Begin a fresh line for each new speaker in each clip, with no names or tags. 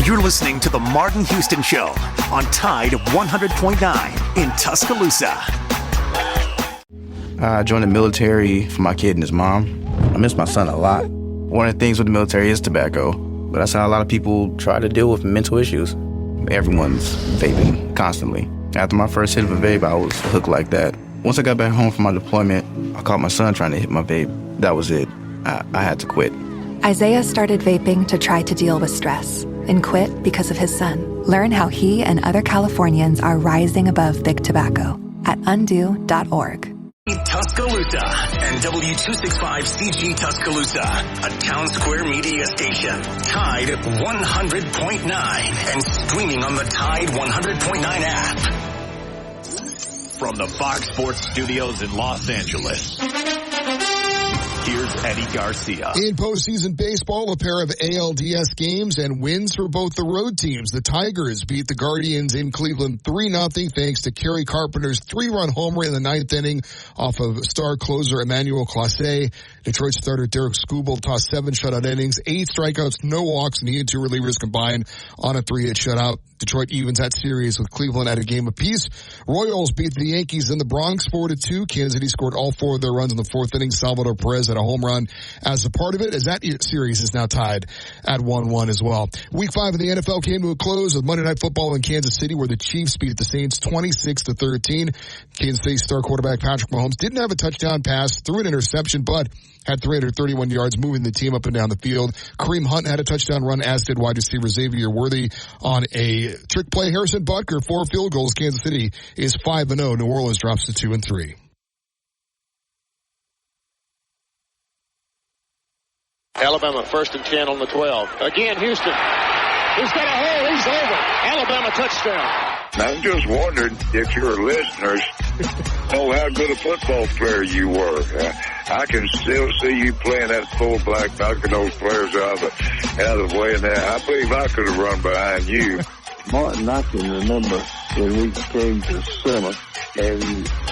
You're listening to The Martin Houston Show on Tide 100.9 in Tuscaloosa.
I joined the military for my kid and his mom. I miss my son a lot. One of the things with the military is tobacco, but I saw a lot of people try to deal with mental issues. Everyone's vaping constantly. After my first hit of a vape, I was hooked like that. Once I got back home from my deployment, I caught my son trying to hit my vape. That was it. I had to quit.
Isaiah started vaping to try to deal with stress and quit because of his son. Learn how he and other Californians are rising above big tobacco at undo.org.
Tuscaloosa and W265CG Tuscaloosa, a Town Square media station. Tide 100.9 and streaming on the Tide 100.9 app. From the Fox Sports Studios in Los Angeles, here's Eddie Garcia.
In postseason baseball, a pair of ALDS games and wins for both the road teams. The Tigers beat the Guardians in Cleveland 3-0 thanks to Kerry Carpenter's 3-run homer in the ninth inning off of star closer Emmanuel Clase. Detroit starter Derek Skubal tossed 7 shutout innings, 8 strikeouts, no walks, and he and 2 relievers combined on a 3-hit shutout. Detroit evens that series with Cleveland at a game apiece. Royals beat the Yankees in the Bronx 4-2. Kansas City scored all 4 of their runs in the 4th inning. Salvador Perez had a home run as a part of it, as that series is now tied at 1-1 as well. Week 5 of the NFL came to a close with Monday Night Football in Kansas City, where the Chiefs beat the Saints 26-13. Kansas City star quarterback Patrick Mahomes didn't have a touchdown pass, threw an interception, but had 331 yards moving the team up and down the field. Kareem Hunt had a touchdown run, as did wide receiver Xavier Worthy on a trick play. Harrison Butker, 4 field goals. Kansas City is 5-0. New Orleans drops to 2-3.
Alabama 1st and 10 on the 12. Again, Houston. He's got a hole. He's over. Alabama touchdown.
I'm just wondering if your listeners know how good a football player you were. I can still see you playing that fullback, knocking those players out of the way. And I believe I could have run behind you.
Martin, I can remember when we came to summer and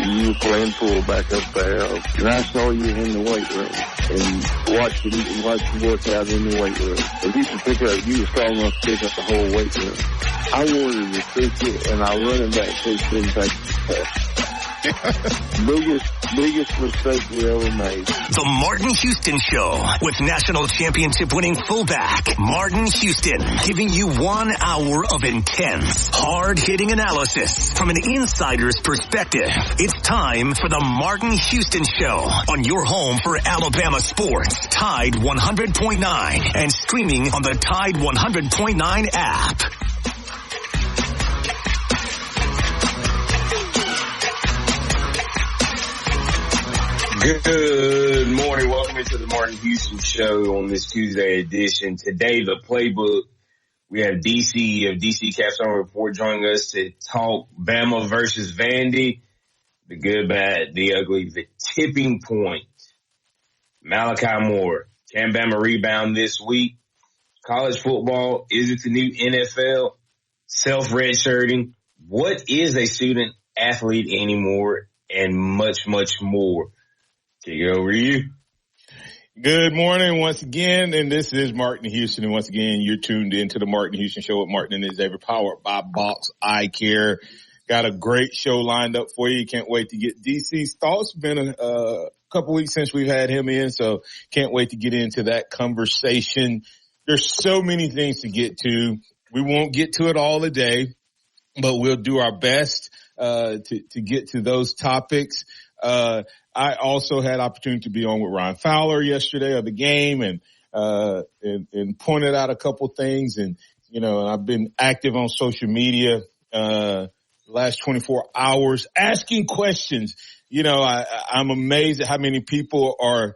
you were playing fullback up there. And I saw you in the weight room and watched you work out in the weight room. And you could pick up, you were strong enough to pick up the whole weight room. I wanted to pick it, and our running back coach didn't take the pass. biggest mistake we ever made.
The Martin Houston Show with national championship winning fullback Martin Houston, giving you 1 hour of intense, hard-hitting analysis from an insider's perspective. It's time for the Martin Houston Show on your home for Alabama sports. Tide 100.9 and streaming on the Tide 100.9 app.
Good morning. Welcome into the Martin Houston Show on this Tuesday edition. Today, the playbook. We have DC of DC Capstone Report joining us to talk Bama versus Vandy. The good, bad, the ugly, the tipping point. Malachi Moore. Can Bama rebound this week? College football. Is it the new NFL? Self-redshirting. What is a student athlete anymore? And much, much more. Take it over to you.
Good morning once again, and this is Martin Houston, and once again, you're tuned into the Martin Houston Show with Martin and Xavier, powered by Box Eye Care. Got a great show lined up for you. Can't wait to get DC's thoughts. Been a couple weeks since we've had him in, so can't wait to get into that conversation. There's so many things to get to. We won't get to it all today, but we'll do our best to get to those topics. I also had opportunity to be on with Ryan Fowler yesterday of the game and pointed out a couple things. And, you know, I've been active on social media, the last 24 hours asking questions. You know, I'm amazed at how many people are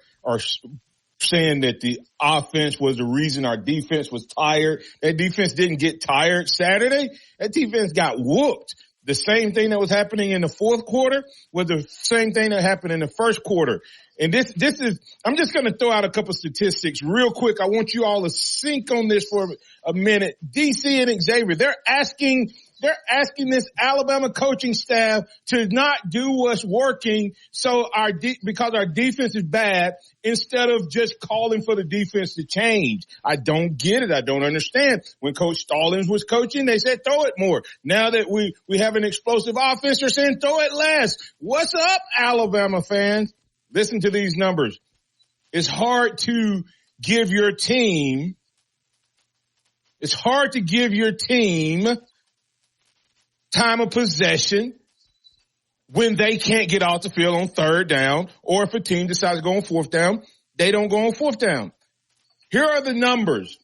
saying that the offense was the reason our defense was tired. That defense didn't get tired Saturday. That defense got whooped. The same thing that was happening in the fourth quarter was the same thing that happened in the first quarter. And this is, I'm just going to throw out a couple statistics real quick. I want you all to sync on this for a minute. DC and Xavier, they're asking They're asking this Alabama coaching staff to not do what's working because our defense is bad, instead of just calling for the defense to change. I don't get it. I don't understand. When Coach Stallings was coaching, they said throw it more. Now that we have an explosive offense, they're saying throw it less. What's up, Alabama fans? Listen to these numbers. It's hard to give your team time of possession when they can't get off the field on third down, or if a team decides to go on fourth down, they don't go on fourth down. Here are the numbers.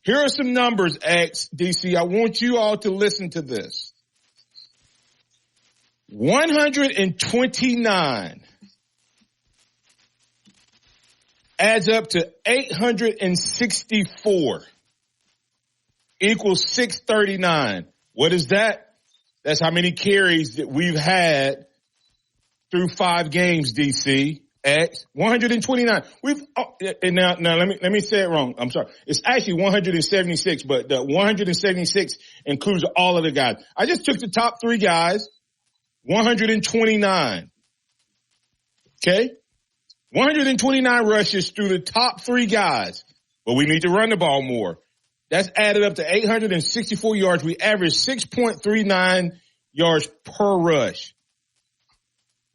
Here are some numbers, DC. I want you all to listen to this. 129 adds up to 864 equals 639. What is that? That's how many carries that we've had through 5 games, DC. X 129. And now let me say it wrong. I'm sorry. It's actually 176, but the 176 includes all of the guys. I just took the top 3 guys. 129. Okay? 129 rushes through the top 3 guys. But we need to run the ball more. That's added up to 864 yards. We average 6.39 yards per rush.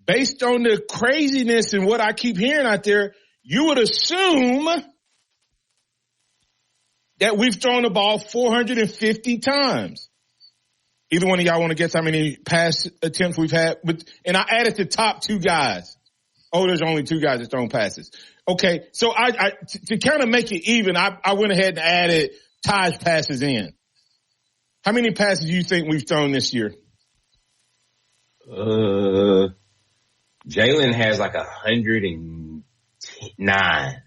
Based on the craziness and what I keep hearing out there, you would assume that we've thrown the ball 450 times. Either one of y'all want to guess how many pass attempts we've had? And I added the top 2 guys. Oh, there's only 2 guys that thrown passes. Okay, so I to kind of make it even, I went ahead and added Ty's passes in. How many passes do you think we've thrown this year?
Jalen has like 109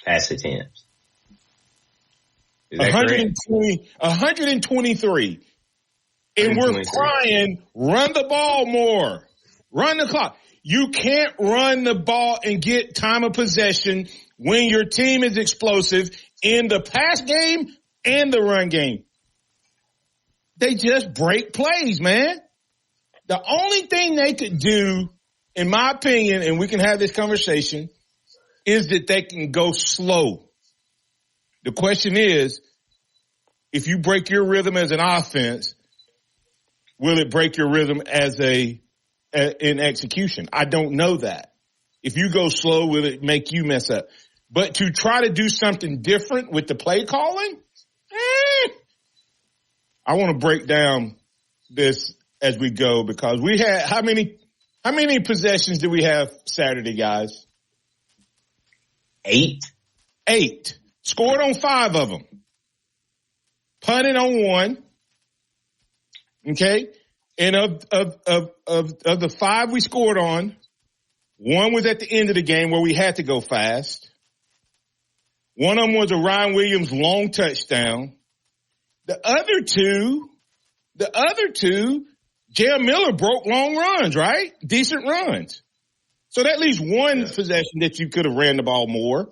pass attempts. Is that
123. And we're crying, run the ball more. Run the clock. You can't run the ball and get time of possession when your team is explosive in the pass game and the run game. They just break plays, man. The only thing they could do, in my opinion, and we can have this conversation, is that they can go slow. The question is, if you break your rhythm as an offense, will it break your rhythm as in execution? I don't know that. If you go slow, will it make you mess up? But to try to do something different with the play calling, I want to break down this as we go, because we had how many possessions did we have Saturday, guys?
8.
Scored on 5 of them. Punted on 1. Okay. And of the 5 we scored on, 1 was at the end of the game where we had to go fast. One of them was a Ryan Williams long touchdown. The other two, Jalen Miller broke long runs, right? Decent runs. So that leaves 1 possession that you could have ran the ball more.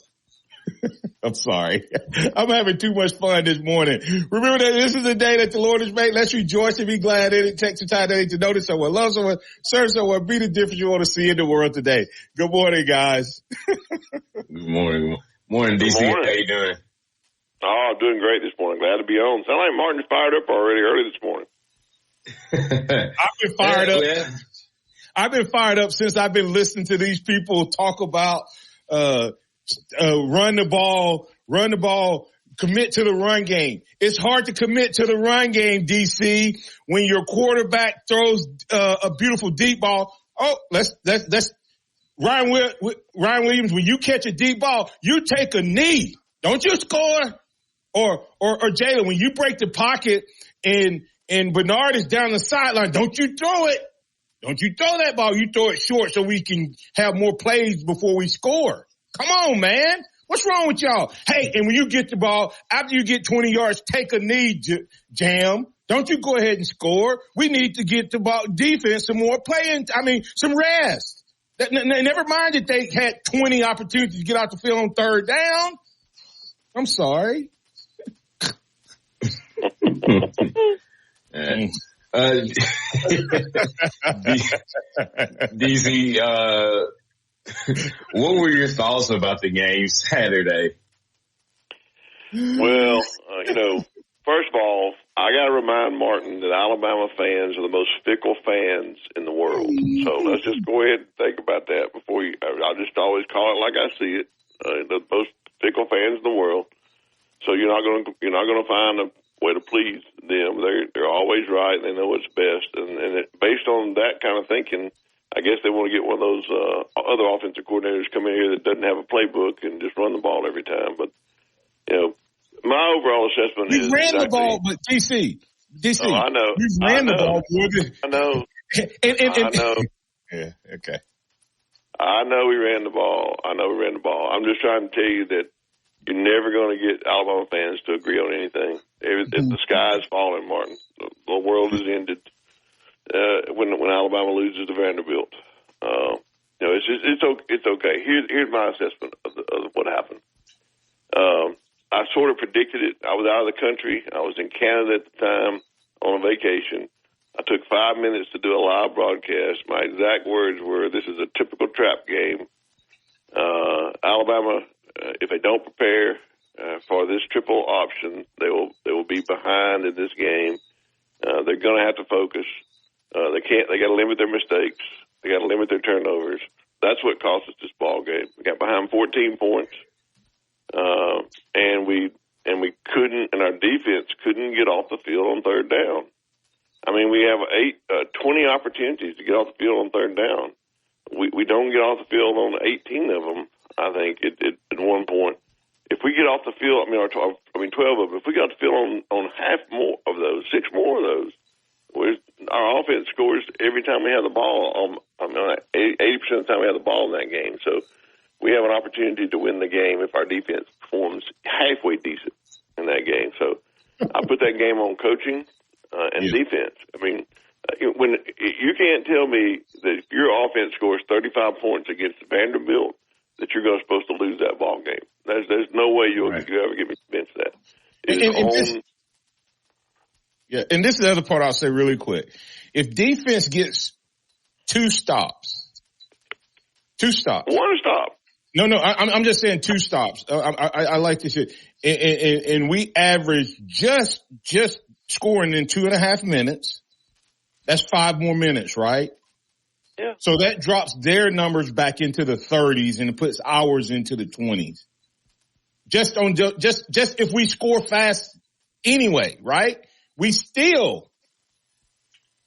I'm sorry. I'm having too much fun this morning. Remember that this is the day that the Lord has made. Let's rejoice and be glad in it. Take some time today to notice someone, love someone, serve someone, be the difference you want to see in the world today. Good morning, guys.
Good morning. Morning, DC. How you doing?
Oh, I'm doing great this morning. Glad to be on. Sound like Martin's fired up already early this morning.
I've been fired up. Yeah. I've been fired up since I've been listening to these people talk about run the ball, commit to the run game. It's hard to commit to the run game, DC, when your quarterback throws a beautiful deep ball. Oh, let's Ryan Williams, when you catch a deep ball, you take a knee. Don't you score? Or Jalen, when you break the pocket and Bernard is down the sideline, don't you throw it. Don't you throw that ball. You throw it short so we can have more plays before we score. Come on, man. What's wrong with y'all? Hey, and when you get the ball, after you get 20 yards, take a knee, Jam. Don't you go ahead and score. We need to get the ball defense some more some rest. Never mind that they had 20 opportunities to get out the field on third down. I'm sorry.
DC, what were your thoughts about the game Saturday?
Well, first of all, I got to remind Martin that Alabama fans are the most fickle fans in the world. So let's just go ahead and think about that before I'll just always call it like I see it. The most fickle fans in the world. So you're not going to find a way to please them. They're always right. They know what's best. And based on that kind of thinking, I guess they want to get one of those other offensive coordinators come in here that doesn't have a playbook and just run the ball every time. But, my overall assessment is...
You ran the ball, but DC.
Oh, I know.
You ran the ball.
I know. I know.
Yeah, okay.
I know we ran the ball. I'm just trying to tell you that you're never going to get Alabama fans to agree on anything. The sky is falling, Martin. The world is ended when Alabama loses to Vanderbilt. It's okay. Here's my assessment of what happened. I sort of predicted it. I was out of the country. I was in Canada at the time on a vacation. I took 5 minutes to do a live broadcast. My exact words were, "This is a typical trap game. Alabama, if they don't prepare for this triple option, they will be behind in this game. They're going to have to focus. They got to limit their mistakes. They got to limit their turnovers. That's what cost us this ball game. We got behind 14 points, and we couldn't, and our defense couldn't get off the field on third down. I mean, we have 20 opportunities to get off the field on third down. We don't get off the field on 18 of them, I think, at one point. If we get off the field, 12 of them, if we got off the field on half more of those, 6 more of those, our offense scores every time we have the ball. 80% of the time we have the ball in that game. So we have an opportunity to win the game if our defense performs halfway decent in that game. So I put that game on coaching and defense. When you can't tell me that if your offense scores 35 points against Vanderbilt, that you're supposed to lose that ball game. There's no way you ever get me convinced of that.
And this is the other part I'll say really quick. If defense gets 2 stops. 1 stop. No, I'm just saying 2 stops. I like this shit. And we average just scoring in 2.5 minutes. That's 5 more minutes, right?
Yeah.
So that drops their numbers back into the 30s and it puts ours into the 20s. Just if we score fast anyway, right? We still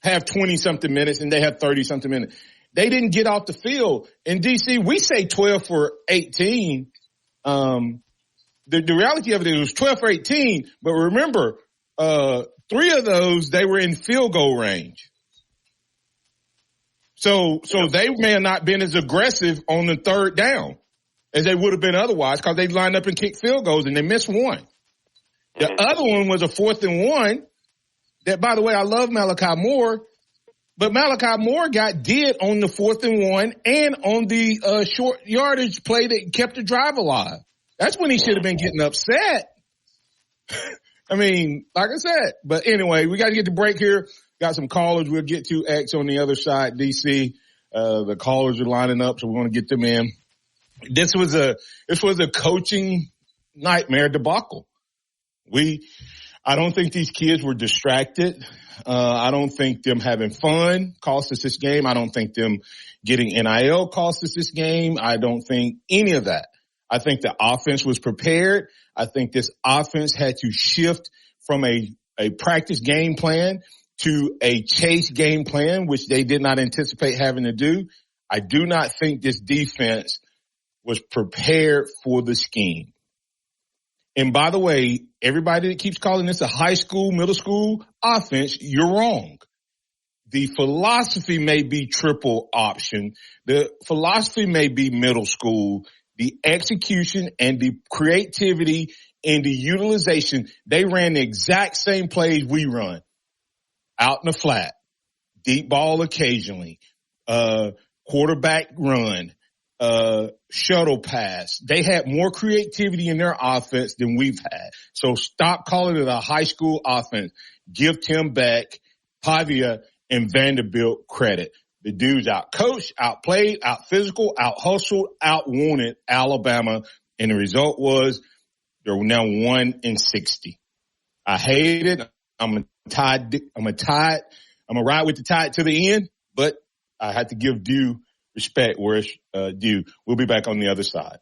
have 20-something minutes and they have 30-something minutes. They didn't get off the field. In DC, we say 12 for 18. The reality of it was 12 for 18, but remember, 3 of those, they were in field goal range. So they may have not been as aggressive on the third down as they would have been otherwise because they lined up and kicked field goals and they missed one. The other one was a 4th and 1 that, by the way, I love Malachi Moore, but Malachi Moore got did on the 4th and 1 and on the short yardage play that kept the drive alive. That's when he should have been getting upset. Like I said, but anyway, we got to get the break here. Got some callers. We'll get to X on the other side, DC. The callers are lining up, so we want to get them in. This was a coaching nightmare debacle. I don't think these kids were distracted. I don't think them having fun cost us this game. I don't think them getting NIL cost us this game. I don't think any of that. I think the offense was prepared. I think this offense had to shift from a practice game plan to a chase game plan, which they did not anticipate having to do. I do not think this defense was prepared for the scheme. And by the way, everybody that keeps calling this a high school, middle school offense, you're wrong. The philosophy may be triple option. The philosophy may be middle school. The execution and the creativity and the utilization, they ran the exact same plays we run. Out in the flat, deep ball occasionally, quarterback run, shuttle pass. They had more creativity in their offense than we've had. So stop calling it a high school offense. Give Tim Beck Pavia and Vanderbilt credit. The dudes out-coached, outplayed, out-physical, out-hustled, out-wanted Alabama, and the result was they're now 1-60. I hate it. I'm gonna ride with the Tide to the end, but I had to give due respect where it's due. We'll be back on the other side.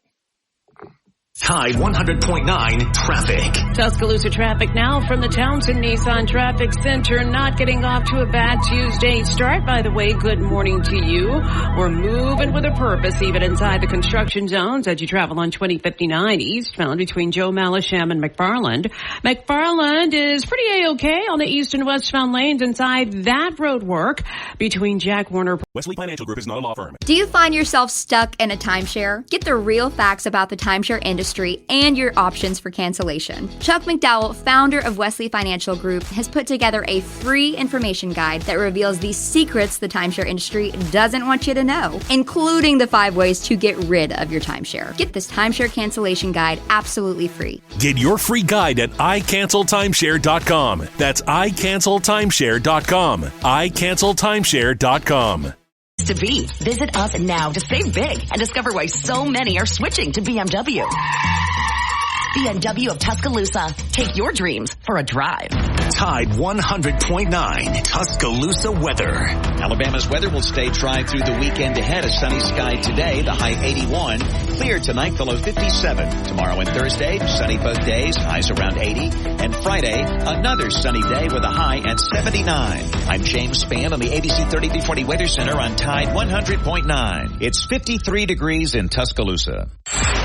Tide 100.9 traffic.
Tuscaloosa traffic now from the Townsend Nissan Traffic Center. Not getting off to a bad Tuesday start. By the way, good morning to you. We're moving with a purpose, even inside the construction zones as you travel on 2059 eastbound between Joe Malisham and McFarland. McFarland is pretty A-okay on the east and westbound lanes inside that road work between Jack Warner.
Wesley Financial Group is not a law firm.
Do you find yourself stuck in a timeshare? Get the real facts about the timeshare industry and your options for cancellation. Chuck McDowell, founder of Wesley Financial Group, has put together a free information guide that reveals the secrets the timeshare industry doesn't want you to know, including the 5 ways to get rid of your timeshare. Get this timeshare cancellation guide absolutely free.
Get your free guide at iCancelTimeshare.com. That's iCancelTimeshare.com. iCancelTimeshare.com.
To be. Visit us now to save big and discover why so many are switching to BMW. BMW of Tuscaloosa. Take your dreams for a drive.
Tide 100.9 Tuscaloosa weather.
Alabama's weather will stay dry through the weekend ahead. A sunny sky today, the high 81. Clear tonight, the low 57. Tomorrow and Thursday, sunny both days, highs around 80. And Friday, another sunny day with a high at 79. I'm James Spann on the ABC 3340 Weather Center on Tide 100.9. It's 53 degrees in Tuscaloosa.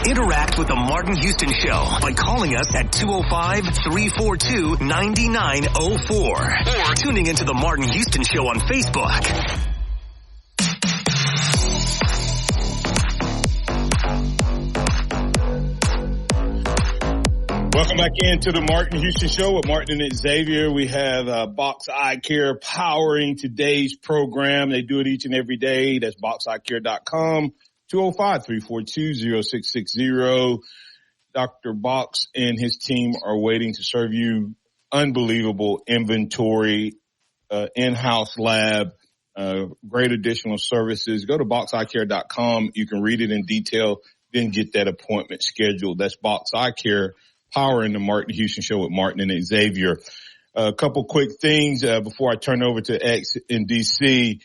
Interact with the Martin Houston Show by calling us at 205-342-9904 or tuning into the Martin Houston Show on Facebook.
Welcome back into the Martin Houston Show with Martin and Xavier. We have Box Eye Care powering today's program. They do it each and every day. That's boxeyecare.com. 205-342-0660. Dr. Box and his team are waiting to serve you unbelievable inventory, in-house lab, great additional services. Go to boxeyecare.com. You can read it in detail, then get that appointment scheduled. That's Box Eye Care, powering the Martin Houston Show with Martin and Xavier. A couple quick things before I turn over to X in D.C.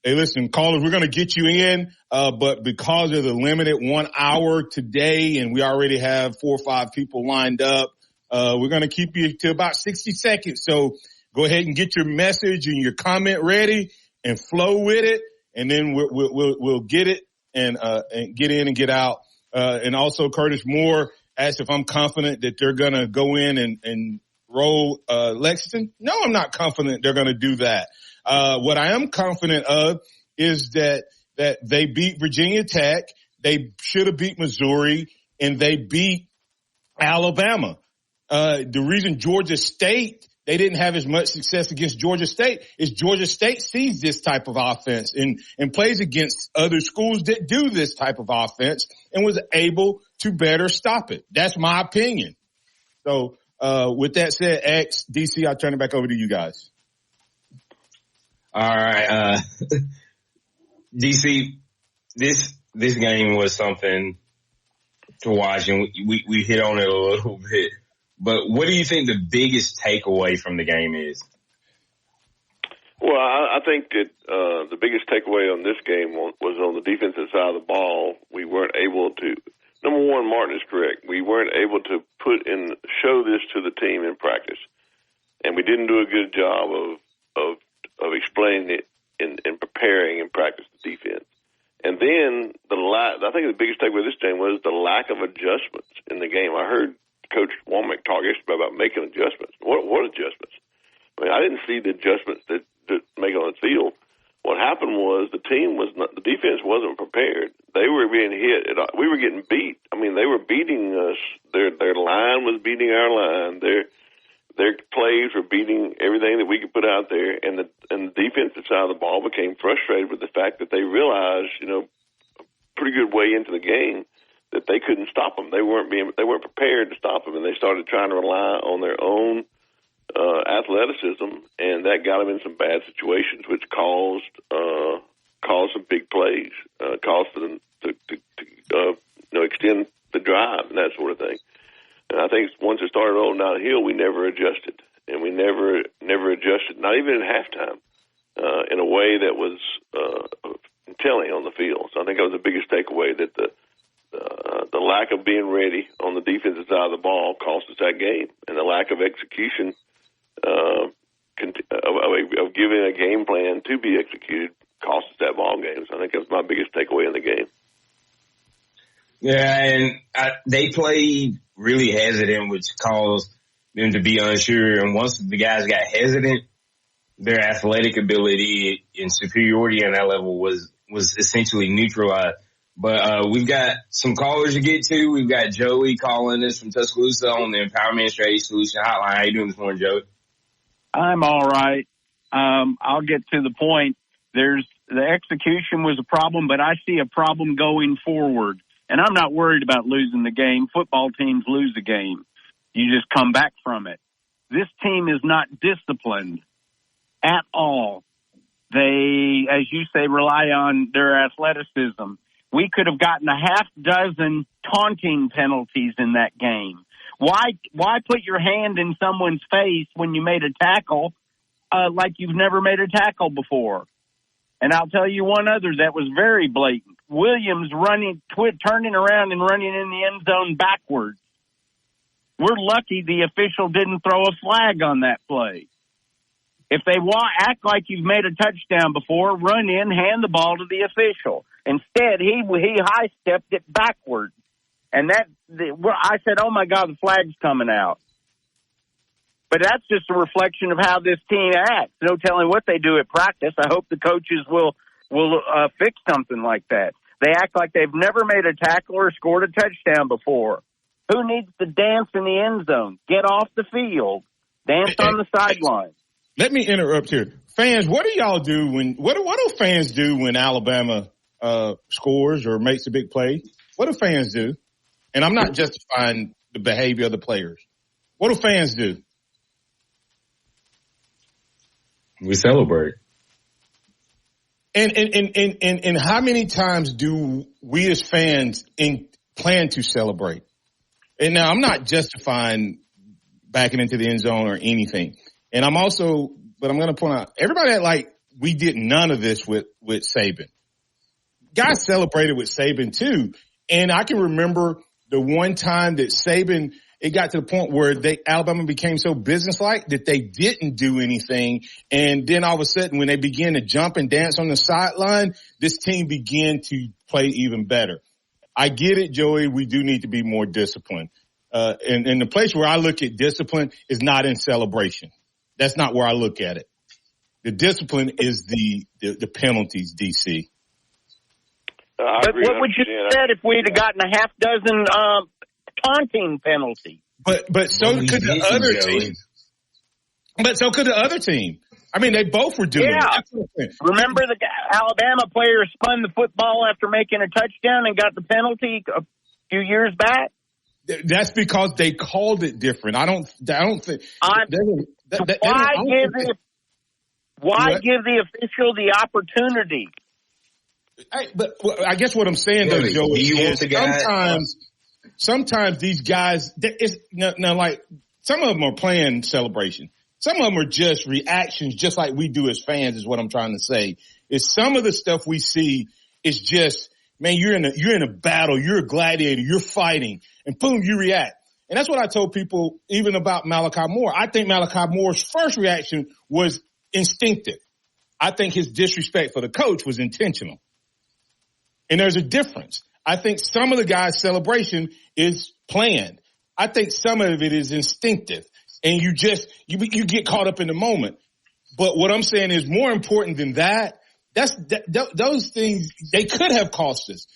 Hey, listen, callers, we're going to get you in, but because of the limited 1 hour today, and we already have 4 or 5 people lined up, we're going to keep you to about 60 seconds. So go ahead and get your message and your comment ready and flow with it, and then we'll get it and get in and get out. And also, Curtis Moore asked if I'm confident that they're going to go in and roll Lexington. No, I'm not confident they're going to do that. What I am confident of is that they beat Virginia Tech, they should have beat Missouri, and they beat Alabama. The reason Georgia State, they didn't have as much success against Georgia State is Georgia State sees this type of offense and plays against other schools that do this type of offense and was able to better stop it. That's my opinion. So, with that said, X, DC, I'll turn it back over to you guys.
All right, DC, this game was something to watch, and we hit on it a little bit. But what do you think the biggest takeaway from the game is?
Well, I think that the biggest takeaway on this game was on the defensive side of the ball. We weren't able to. Number one, Martin is correct. We weren't able to show this to the team in practice, and we didn't do a good job of explaining it and preparing in practice the defense. And then I think the biggest takeaway of this game was the lack of adjustments in the game. I heard Coach Womack talk yesterday about making adjustments. What adjustments? I mean, I didn't see the adjustments that make on the field. What happened was the defense wasn't prepared. They were being hit. We were getting beat. I mean, they were beating us. Their line was beating our line. Their plays were beating everything that we could put out there, and the defensive side of the ball became frustrated with the fact that they realized, a pretty good way into the game, that they couldn't stop them. They weren't prepared to stop them, and they started trying to rely on their own
athleticism, and that got them in some bad situations, which caused some big plays, caused them to extend the drive and that sort of thing. And I think once it started rolling downhill, we never adjusted, and we never adjusted, not even at halftime, in a way that was telling on the field. So I think that was the biggest takeaway, that the lack of being ready on the defensive side of the ball cost us that game, and the lack of execution of giving a game plan to be executed cost us that ball game. So I think that was my biggest takeaway in the game.
Yeah, and they played really hesitant, which caused them to be unsure. And once the guys got hesitant, their athletic ability and superiority on that level was essentially neutralized. But we've got some callers to get to. We've got Joey calling us from Tuscaloosa on the Empowerment Strategy Solution Hotline. How you doing this morning, Joey?
I'm all right. I'll get to the point. The execution was a problem, but I see a problem going forward. And I'm not worried about losing the game. Football teams lose the game. You just come back from it. This team is not disciplined at all. They, as you say, rely on their athleticism. We could have gotten a half dozen taunting penalties in that game. Why put your hand in someone's face when you made a tackle like you've never made a tackle before? And I'll tell you one other that was very blatant. Williams turning around and running in the end zone backwards. We're lucky the official didn't throw a flag on that play. If they act like you've made a touchdown before, run in, hand the ball to the official. Instead, he high-stepped it backwards. And I said, oh, my God, the flag's coming out. But that's just a reflection of how this team acts. No telling what they do at practice. I hope the coaches will fix something like that. They act like they've never made a tackle or scored a touchdown before. Who needs to dance in the end zone? Get off the field. Dance on the sideline.
Let me interrupt here. Fans, what do y'all do what do fans do when Alabama scores or makes a big play? What do fans do? And I'm not justifying the behavior of the players. What do fans do?
We celebrate.
And how many times do we as fans plan to celebrate? And now I'm not justifying backing into the end zone or anything. And I'm going to point out, everybody act like we did none of this with Saban. Guys celebrated with Saban too. And I can remember the one time that Saban, it got to the point where Alabama became so businesslike that they didn't do anything. And then all of a sudden, when they began to jump and dance on the sideline, this team began to play even better. I get it, Joey. We do need to be more disciplined. And the place where I look at discipline is not in celebration. That's not where I look at it. The discipline is the penalties, DC.
But what would you have said if we'd have gotten a half dozen taunting penalties?
But so could the other team. But so could the other team. I mean, they both were doing it.
Remember the Alabama player spun the football after making a touchdown and got the penalty a few years back?
That's because they called it different. I don't think.
Why give the official the opportunity?
But I guess what I'm saying, though, Joey, is sometimes these guys, like some of them are playing celebration. Some of them are just reactions, just like we do as fans, is what I'm trying to say. Is some of the stuff we see is just, man, you're in a battle, you're a gladiator, you're fighting, and boom, you react. And that's what I told people even about Malachi Moore. I think Malachi Moore's first reaction was instinctive. I think his disrespect for the coach was intentional. And there's a difference. I think some of the guys' celebration is planned. I think some of it is instinctive. And you get caught up in the moment. But what I'm saying is more important than that. Those things, they could have cost us.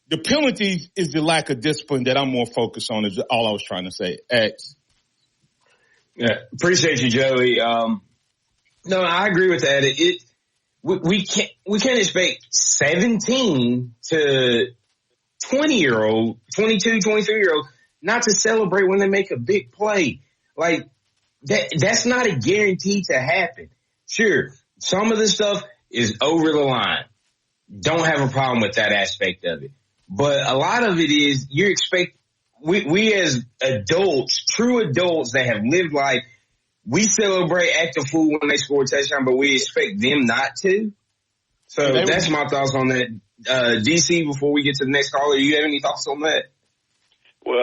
The penalties is the lack of discipline that I'm more focused on, is all I was trying to say. X.
Yeah, appreciate you, Joey. No, I agree with that. We can't expect 17 to 20-year-old, 22, 23-year-old not to celebrate when they make a big play. Like, that's not a guarantee to happen. Sure, some of the stuff is over the line. Don't have a problem with that aspect of it. But a lot of it is we as adults, true adults that have lived life, we celebrate act a fool when they score a touchdown, but we expect them not to. So that's my thoughts on that. DC, before we get to the next caller, do you have any thoughts on that?
Well,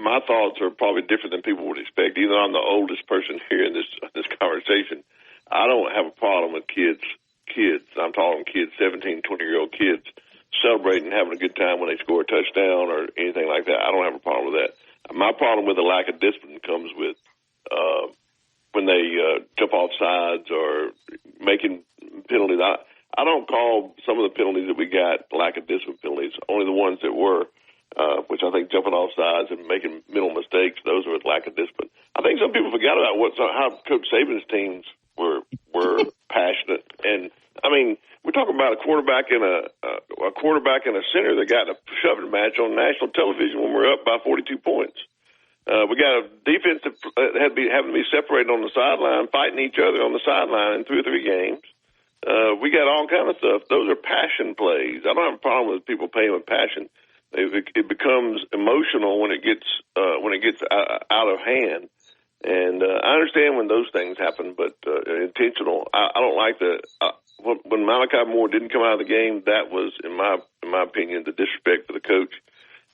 my thoughts are probably different than people would expect. Even though I'm the oldest person here in this conversation, I don't have a problem with kids. I'm talking kids, 17, 20-year-old kids, celebrating, having a good time when they score a touchdown or anything like that. I don't have a problem with that. My problem with the lack of discipline comes with when they jump off sides or making penalties. I don't call some of the penalties that we got lack of discipline penalties, only the ones that were, which I think jumping off sides and making mental mistakes, those are lack of discipline. I think some people forgot about how Coach Saban's teams were passionate. And, I mean, we're talking about a quarterback and a center that got in a shoving match on national television when we're up by 42 points. We got a defense that having to be separated on the sideline, fighting each other on the sideline in 2 or 3 games. We got all kind of stuff. Those are passion plays. I don't have a problem with people playing with passion. It becomes emotional when it gets out of hand. And I understand when those things happen, but intentional. I don't like when Malachi Moore didn't come out of the game. That was, in my opinion, the disrespect for the coach.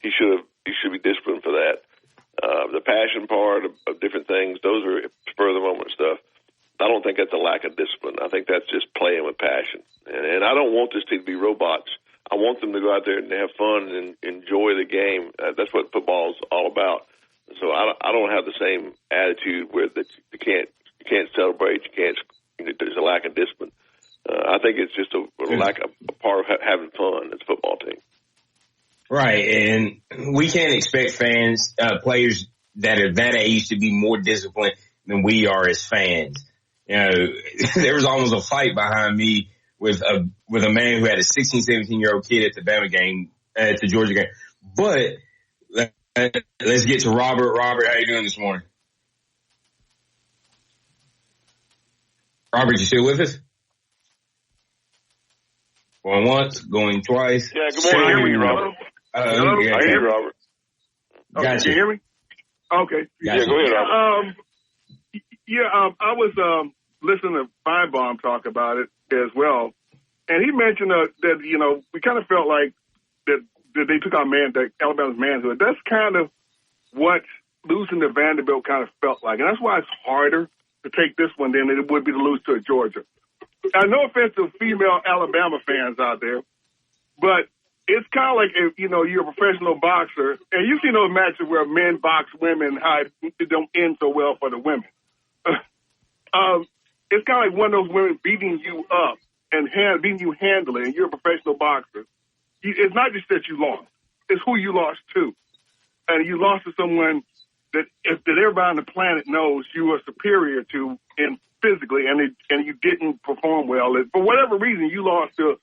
He should be disciplined for that. The passion part of different things, those are spur of the moment stuff. I don't think that's a lack of discipline. I think that's just playing with passion. And I don't want this team to be robots. I want them to go out there and have fun and enjoy the game. That's what football is all about. So I don't have the same attitude where that you can't celebrate, there's a lack of discipline. I think it's just a lack of a part of having fun as a football team.
Right, and we can't expect fans, players that are that age to be more disciplined than we are as fans. You know, there was almost a fight behind me with a man who had a 16, 17-year-old kid at the Bama game, at the Georgia game. But let's get to Robert. Robert, how you doing this morning? Robert, you still with us? Going once, going twice.
Yeah, good morning. Can you hear me, Robert?
Hello?
I can hear you, Robert. Okay,
Gotcha.
can you hear me? Okay.
Gotcha. Yeah, go ahead, Robert.
I was listening to Feinbaum talk about it as well, and he mentioned that we kind of felt like that they took our Alabama's manhood. That's kind of what losing to Vanderbilt kind of felt like, and that's why it's harder to take this one than it would be to lose to Georgia. No offense to female Alabama fans out there, but it's kind of like if, you're a professional boxer, and you've seen those matches where men box women, how it don't end so well for the women. It's kind of like one of those women beating you up and beating you handily, and you're a professional boxer. It's not just that you lost; it's who you lost to, and you lost to someone that everybody on the planet knows you are superior to in physically, and you didn't perform well. For whatever reason, you lost to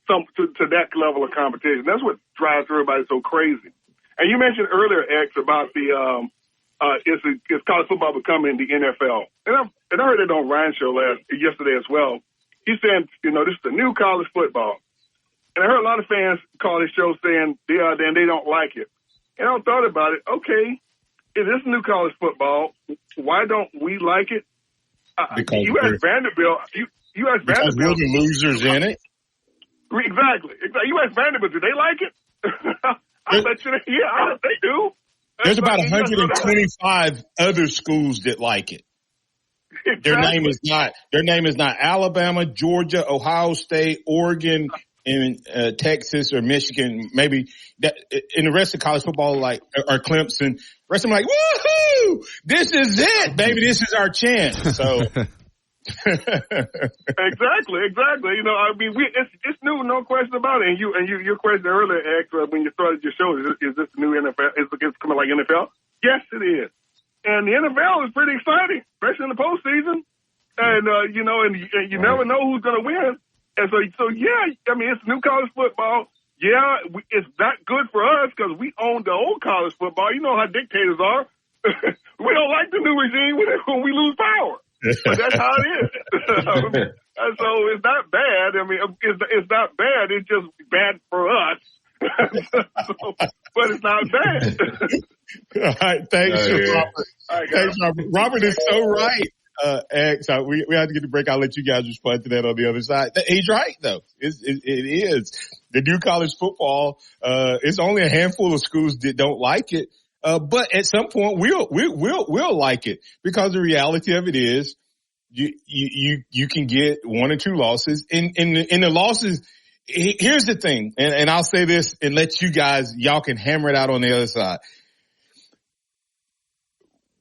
that level of competition. That's what drives everybody so crazy. And you mentioned earlier, X, about the is college football becoming the NFL? And I heard it on Ryan's show yesterday as well. He's saying, this is the new college football. And I heard a lot of fans call this show saying they don't like it. And I thought about it. Okay, is this new college football? Why don't we like it?
Because
you asked Vanderbilt. You asked Vanderbilt.
Because we're the losers in it.
Exactly. You asked Vanderbilt, do they like it? I bet you, they do.
There's about 125 other schools that like it. Exactly. Their name is not Alabama, Georgia, Ohio State, Oregon, and Texas or Michigan. Maybe that in the rest of college football, or Clemson. The rest of them woohoo! This is it, baby. This is our chance. So.
Exactly. It's new, no question about it. And your question earlier, X, when you started your show, is this the new NFL? Is it coming like NFL? Yes, it is. And the NFL is pretty exciting, especially in the postseason. And and you never know who's going to win. And so yeah, it's new college football. Yeah, it's not good for us because we own the old college football. You know how dictators are. We don't like the new regime when we lose power. But that's how it is. And so it's not bad. I mean, it's not bad. It's just bad for us. But it's not bad.
All right. Thanks, Robert. Thanks, Robert. Robert is so right. X, we have to get the break. I'll let you guys respond to that on the other side. He's right, though. It is. The new college football, it's only a handful of schools that don't like it. But at some point we'll like it, because the reality of it is you can get 1 or 2 losses. In the losses, here's the thing, and I'll say this and let y'all can hammer it out on the other side.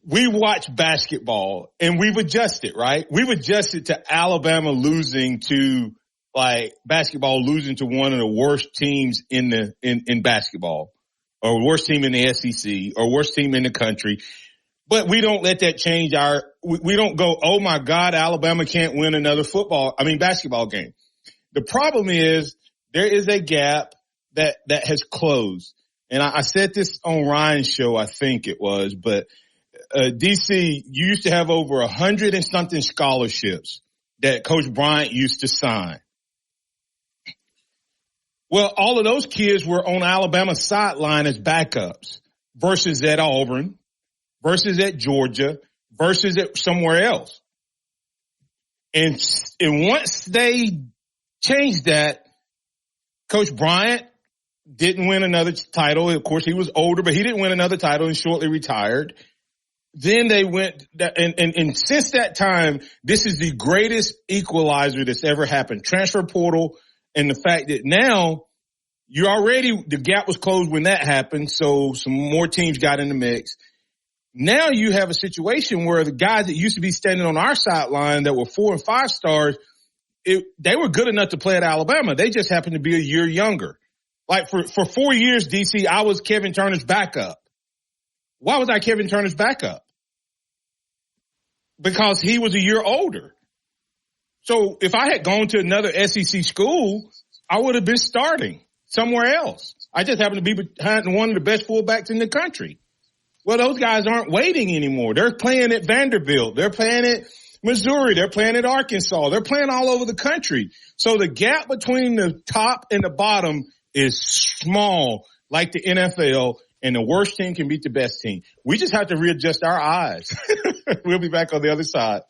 We watch basketball and we've adjusted, right? We've adjusted to Alabama losing to basketball losing to one of the worst teams in basketball, or worst team in the SEC, or worst team in the country. But we don't let that change we don't go, oh my God, Alabama can't win another basketball game. The problem is there is a gap that has closed. And I said this on Ryan's show, I think it was, but DC, you used to have over 100 and something scholarships that Coach Bryant used to sign. Well, all of those kids were on Alabama's sideline as backups versus at Auburn, versus at Georgia, versus at somewhere else. And once they changed that, Coach Bryant didn't win another title. Of course, he was older, but he didn't win another title and shortly retired. Then they went, and since that time, this is the greatest equalizer that's ever happened. Transfer portal, and the fact that now the gap was closed when that happened, so some more teams got in the mix. Now you have a situation where the guys that used to be standing on our sideline that were 4 and 5 stars, they were good enough to play at Alabama. They just happened to be a year younger. Like for 4 years, DC, I was Kevin Turner's backup. Why was I Kevin Turner's backup? Because he was a year older. So if I had gone to another SEC school, I would have been starting somewhere else. I just happened to be behind one of the best fullbacks in the country. Well, those guys aren't waiting anymore. They're playing at Vanderbilt. They're playing at Missouri. They're playing at Arkansas. They're playing all over the country. So the gap between the top and the bottom is small, like the NFL. And the worst team can beat the best team. We just have to readjust our eyes. We'll be back on the other side.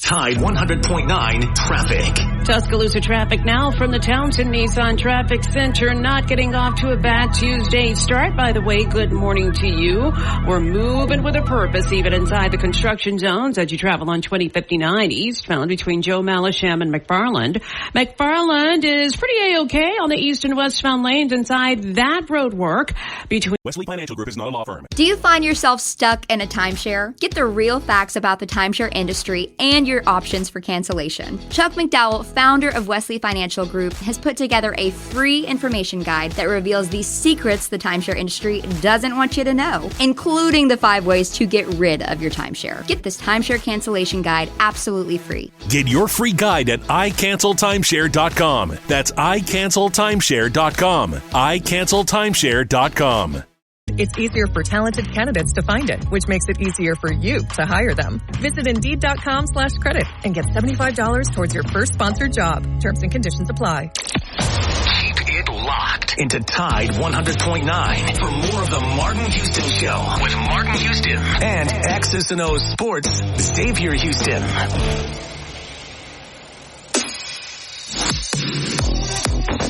Tide 100.9 traffic.
Tuscaloosa traffic now from the Townsend Nissan Traffic Center. Not getting off to a bad Tuesday start. By the way, good morning to you. We're moving with a purpose, even inside the construction zones as you travel on 2059 eastbound between Joe Malisham and McFarland. McFarland is pretty A-okay on the east and westbound lanes inside that road work between.
Wesley Financial Group is not a law firm.
Do you find yourself stuck in a timeshare? Get the real facts about the timeshare industry and your options for cancellation. Chuck McDowell, founder of Wesley Financial Group, has put together a free information guide that reveals the secrets the timeshare industry doesn't want you to know, including the 5 ways to get rid of your timeshare. Get this timeshare cancellation guide absolutely free.
Get your free guide at iCancelTimeshare.com. That's iCancelTimeshare.com. iCancelTimeshare.com.
It's easier for talented candidates to find it, which makes it easier for you to hire them. Visit Indeed.com/credit and get $75 towards your first sponsored job. Terms and conditions apply.
Keep it locked into Tide 100.9 for more of the Martin Houston Show with Martin Houston and X's and O's Sports, Xavier Houston.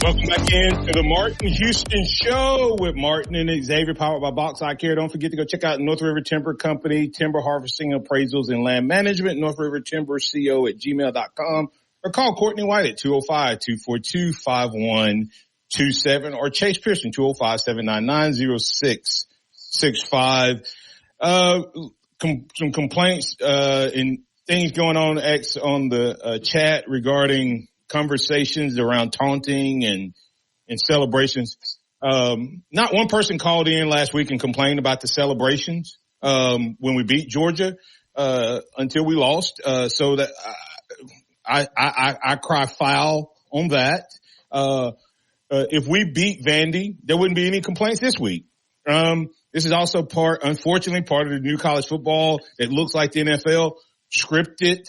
Welcome back in to the Martin Houston Show with Martin and Xavier, powered by Box Eye Care. Don't forget to go check out North River Timber Company, timber harvesting, appraisals, and land management. North River Timber CO at gmail.com, or call Courtney White at 205-242-5127, or Chase Pearson, 205-799-0665. Some complaints, and things going on on the chat regarding conversations around taunting and celebrations. Not one person called in last week and complained about the celebrations when we beat Georgia until we lost. So that I cry foul on that. If we beat Vandy, there wouldn't be any complaints this week. This is also unfortunately, part of the new college football that looks like the NFL, scripted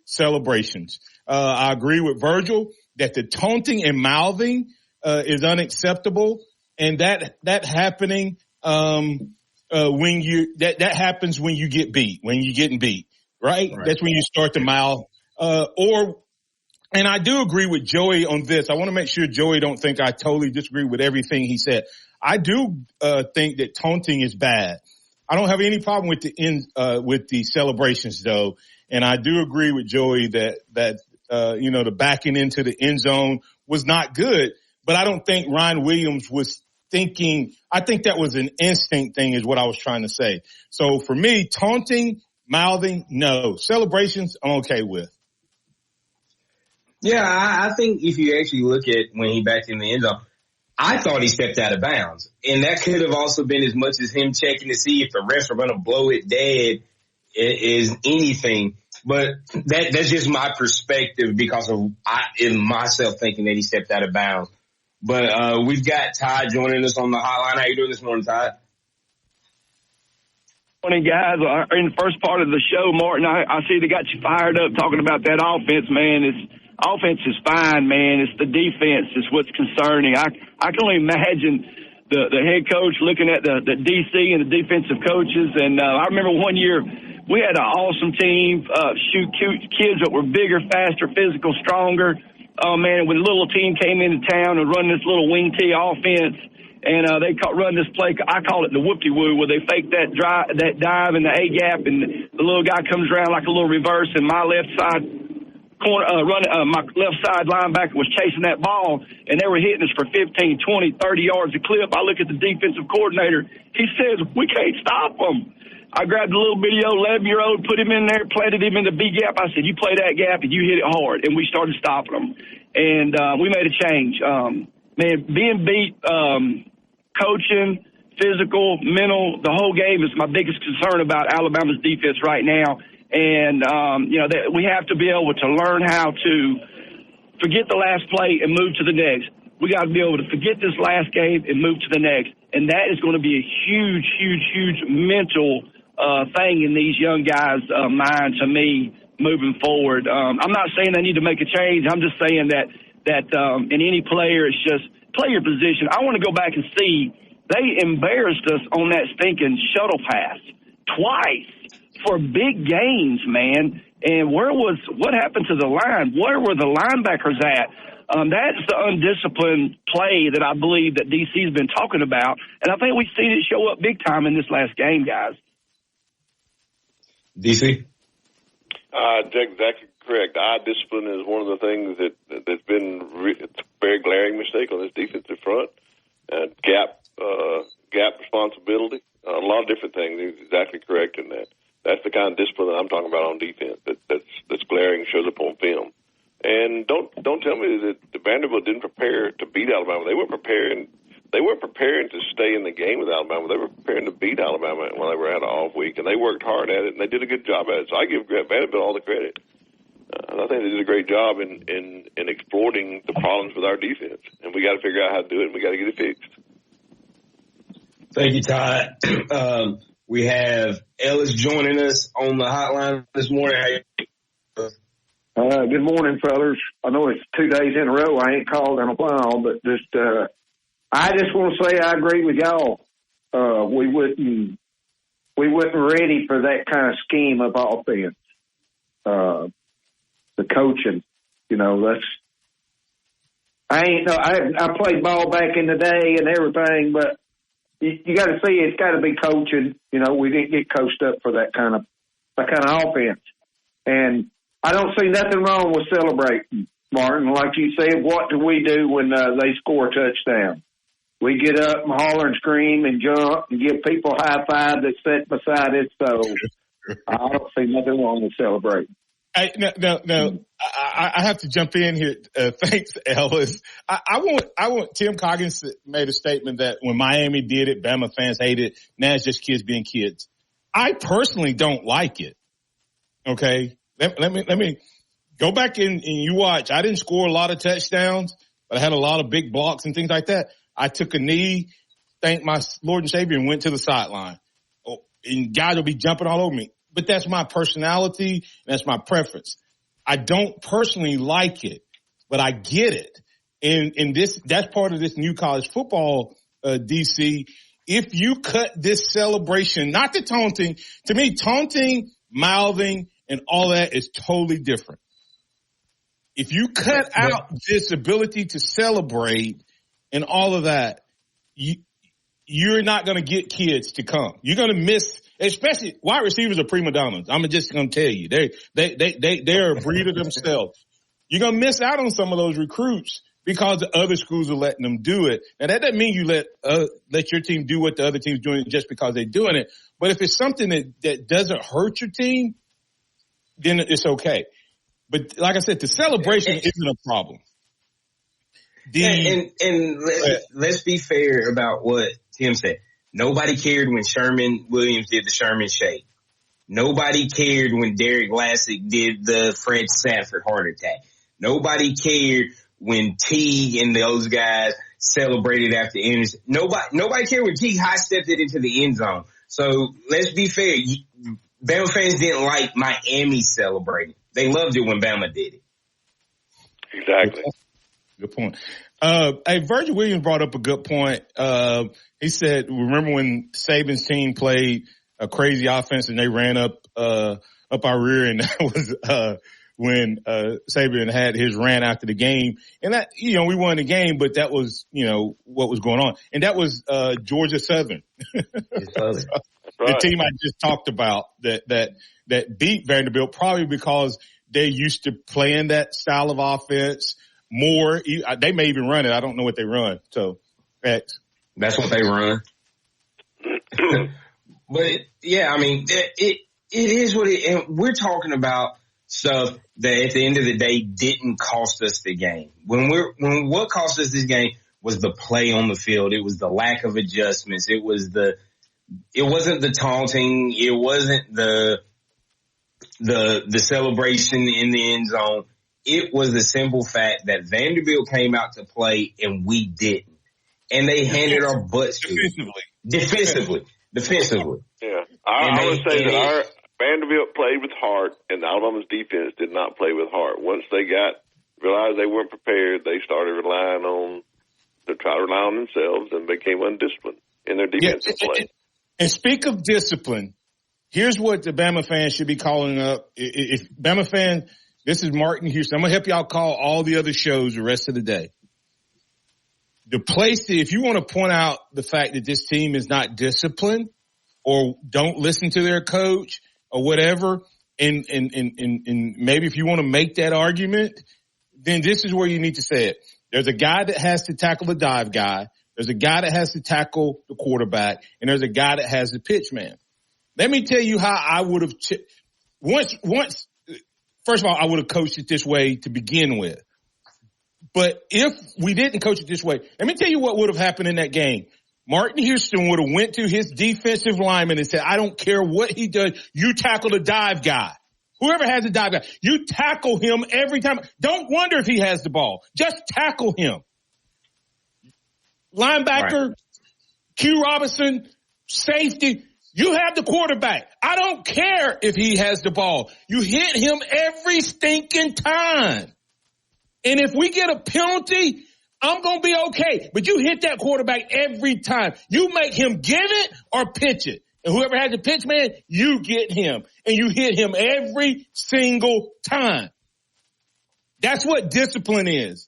celebrations. I agree with Virgil that the taunting and mouthing is unacceptable, and that happening that happens when you get beat, when you're getting beat, right? That's when you start to mouth. And I do agree with Joey on this. I want to make sure Joey don't think I totally disagree with everything he said. I do think that taunting is bad. I don't have any problem with the celebrations though, and I do agree with Joey that the backing into the end zone was not good. But I don't think Ryan Williams was thinking. I think that was an instinct thing, is what I was trying to say. So for me, taunting, mouthing, no. Celebrations, I'm okay with.
Yeah, I think if you actually look at when he backed in the end zone, I thought he stepped out of bounds. And that could have also been as much as him checking to see if the refs are going to blow it dead is anything. But that's just my perspective because of myself thinking that he stepped out of bounds. But we've got Todd joining us on the hotline. How you doing this morning, Todd?
Morning, guys. In the first part of the show, Martin, I see they got you fired up talking about that offense, man. Offense is fine, man. It's the defense is what's concerning. I can only imagine the head coach looking at the DC and the defensive coaches. And I remember one year we had an awesome team, kids that were bigger, faster, physical, stronger. Oh, man, when a little team came into town and run this little wing tee offense, and they run this play, I call it the whoop-de-woo, where they fake that dive in the A-gap, and the little guy comes around like a little reverse, and my left side my left side linebacker was chasing that ball, and they were hitting us for 15, 20, 30 yards a clip. I look at the defensive coordinator. He says, we can't stop them. I grabbed a little bitty 11-year-old, put him in there, planted him in the B gap. I said, you play that gap, and you hit it hard. And we started stopping them. And we made a change. Man, being beat, coaching, physical, mental, the whole game is my biggest concern about Alabama's defense right now. And, that we have to be able to learn how to forget the last play and move to the next. We got to be able to forget this last game and move to the next. And that is going to be a huge, huge, huge mental thing in these young guys' mind to me moving forward. I'm not saying they need to make a change. I'm just saying that in any player, it's just play your position. I want to go back and see. They embarrassed us on that stinking shuttle pass twice. For big gains, man. And what happened to the line? Where were the linebackers at? That's the undisciplined play that I believe that DC's been talking about. And I think we've seen it show up big time in this last game, guys.
DC?
Exactly correct. Eye discipline is one of the things that's been it's a very glaring mistake on this defensive front. Gap responsibility, a lot of different things. He's exactly correct in that. That's the kind of discipline that I'm talking about on defense. That's glaring, shows up on film. And don't tell me that the Vanderbilt didn't prepare to beat Alabama. They weren't preparing to stay in the game with Alabama. They were preparing to beat Alabama when they were had an off week, and they worked hard at it, and they did a good job at it. So I give Vanderbilt all the credit. And I think they did a great job in exploiting the problems with our defense. And we got to figure out how to do it, and we got to get it fixed.
Thank you, Todd. We have Ellis joining us on the hotline this morning.
Good morning, fellas. I know it's 2 days in a row. I ain't called in a while, but I just want to say I agree with y'all. We wasn't ready for that kind of scheme of offense. The coaching, I played ball back in the day and everything, but you got to see it's got to be coaching. We didn't get coached up for that kind of offense. And I don't see nothing wrong with celebrating, Martin. Like you said, what do we do when they score a touchdown? We get up and holler and scream and jump and give people a high five that sit beside us. So I don't see nothing wrong with celebrating.
I have to jump in here. Thanks, Ellis. I want Tim Coggins made a statement that when Miami did it, Bama fans hated it. Now it's just kids being kids. I personally don't like it. Okay. Let me go back and you watch. I didn't score a lot of touchdowns, but I had a lot of big blocks and things like that. I took a knee thank my Lord and Savior and went to the sideline. Oh, and guys will be jumping all over me. But that's my personality. And that's my preference. I don't personally like it, but I get it. And that's part of this new college football, DC. If you cut this celebration, not the taunting, to me, taunting, mouthing, and all that is totally different. If you cut out this ability to celebrate and all of that, you're not going to get kids to come. You're going to miss, especially wide receivers are prima donnas. I'm just going to tell you, they're a breed of themselves. You're going to miss out on some of those recruits because the other schools are letting them do it. Now that doesn't mean you let your team do what the other team's doing just because they're doing it. But if it's something that doesn't hurt your team, then it's okay. But like I said, the celebration isn't a problem.
Let's be fair about what Tim said. Nobody cared when Sherman Williams did the Sherman Shake. Nobody cared when Derek Lassick did the Fred Sanford heart attack. Nobody cared when Teague and those guys celebrated after innings. Nobody cared when Teague high-stepped it into the end zone. So let's be fair. Bama fans didn't like Miami celebrating. They loved it when Bama did it.
Exactly.
Good point. Hey, Virgil Williams brought up a good point. He said, remember when Saban's team played a crazy offense and they ran up our rear, and that was when Saban had his rant after the game. And that, we won the game, but that was, what was going on. And that was Georgia Southern. The team I just talked about that beat Vanderbilt, probably because they're used to playing that style of offense more. They may even run it. I don't know what they run. So that's
what they run. But it is what it, and we're talking about stuff that at the end of the day didn't cost us the game. When what cost us this game was the play on the field. It was the lack of adjustments. It wasn't the taunting. It wasn't the celebration in the end zone. It was the simple fact that Vanderbilt came out to play and we didn't. And they handed our butts to it. Defensively.
Yeah. I would say that our Vanderbilt played with heart and Alabama's defense did not play with heart. Once they realized they weren't prepared, they started relying on themselves and became undisciplined in their defensive play.
And speak of discipline, here's what the Bama fans should be calling up. If Bama fans, this is Martin Houston. I'm going to help y'all call all the other shows the rest of the day. The place that, if you want to point out the fact that this team is not disciplined or don't listen to their coach or whatever, and maybe if you want to make that argument, then this is where you need to say it. There's a guy that has to tackle the dive guy. There's a guy that has to tackle the quarterback, and there's a guy that has the pitch man. Let me tell you how I would have once. First of all, I would have coached it this way to begin with. But if we didn't coach it this way, let me tell you what would have happened in that game. Martin Houston would have went to his defensive lineman and said, I don't care what he does. You tackle the dive guy. Whoever has the dive guy, you tackle him every time. Don't wonder if he has the ball. Just tackle him. Linebacker, right. Q Robinson, safety. You have the quarterback. I don't care if he has the ball. You hit him every stinking time. And if we get a penalty, I'm going to be okay. But you hit that quarterback every time. You make him give it or pitch it. And whoever has the pitch man, you get him. And you hit him every single time. That's what discipline is.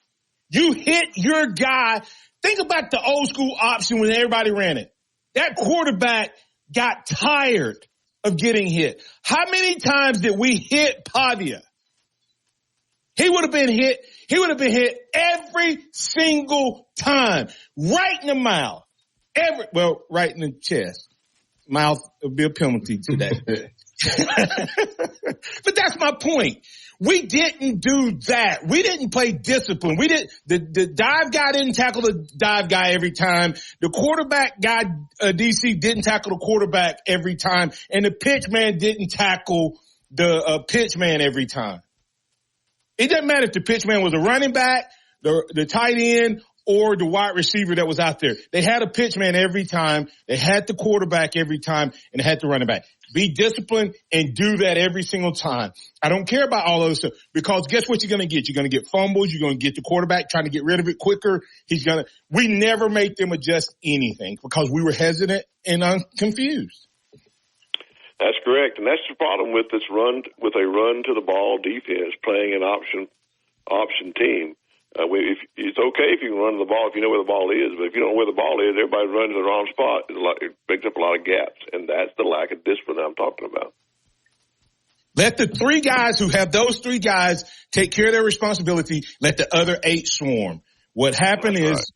You hit your guy. Think about the old school option when everybody ran it. That quarterback got tired of getting hit. How many times did we hit Pavia? He would have been hit. He would have been hit every single time. Right in the mouth. Right in the chest. Mouth would be a penalty today. But that's my point. We didn't do that. We didn't play discipline. The dive guy didn't tackle the dive guy every time. The quarterback guy, DC, didn't tackle the quarterback every time. And the pitch man didn't tackle the pitch man every time. It doesn't matter if the pitch man was a running back, the tight end, or the wide receiver that was out there. They had a pitch man every time. They had the quarterback every time, and they had the running back. Be disciplined and do that every single time. I don't care about all those stuff, because guess what you're going to get? You're going to get fumbles. You're going to get the quarterback trying to get rid of it quicker. We never make them adjust anything because we were hesitant and confused.
That's correct. And that's the problem with a run to the ball defense playing an option team. It's okay if you can run the ball if you know where the ball is, but if you don't know where the ball is, everybody runs to the wrong spot. It brings up a lot of gaps, and that's the lack of discipline I'm talking about.
Let the three guys who have those three guys take care of their responsibility. Let the other 8 swarm. What happened was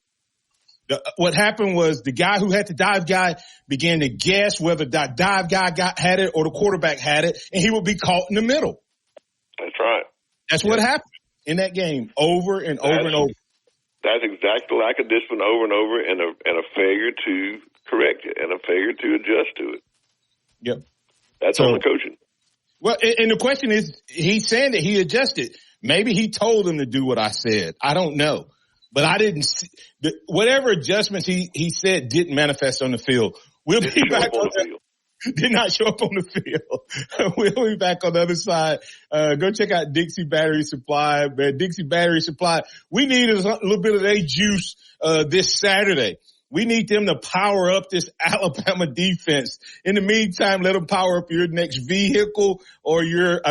the guy who had the dive guy began to guess whether that dive guy had it or the quarterback had it, and he would be caught in the middle.
That's right.
That's what happened in that game over and over and over.
That's exactly the lack of discipline over and over, and a failure to correct it and a failure to adjust to it.
Yep.
That's on the coaching.
Well, and the question is, he's saying that he adjusted. Maybe he told him to do what I said. I don't know. But I didn't see whatever adjustments he said didn't manifest on the field. We'll be back on the field. Did not show up on the field. We'll be back on the other side. Go check out Dixie Battery Supply, man. Dixie Battery Supply. We need a little bit of their juice, this Saturday. We need them to power up this Alabama defense. In the meantime, let them power up your next vehicle or your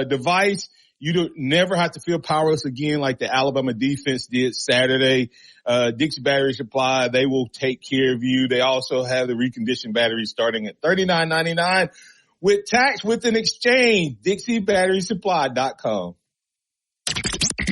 device. You don't never have to feel powerless again like the Alabama defense did Saturday. Dixie Battery Supply, they will take care of you. They also have the reconditioned batteries starting at $39.99 with tax with an exchange. DixieBatterySupply.com.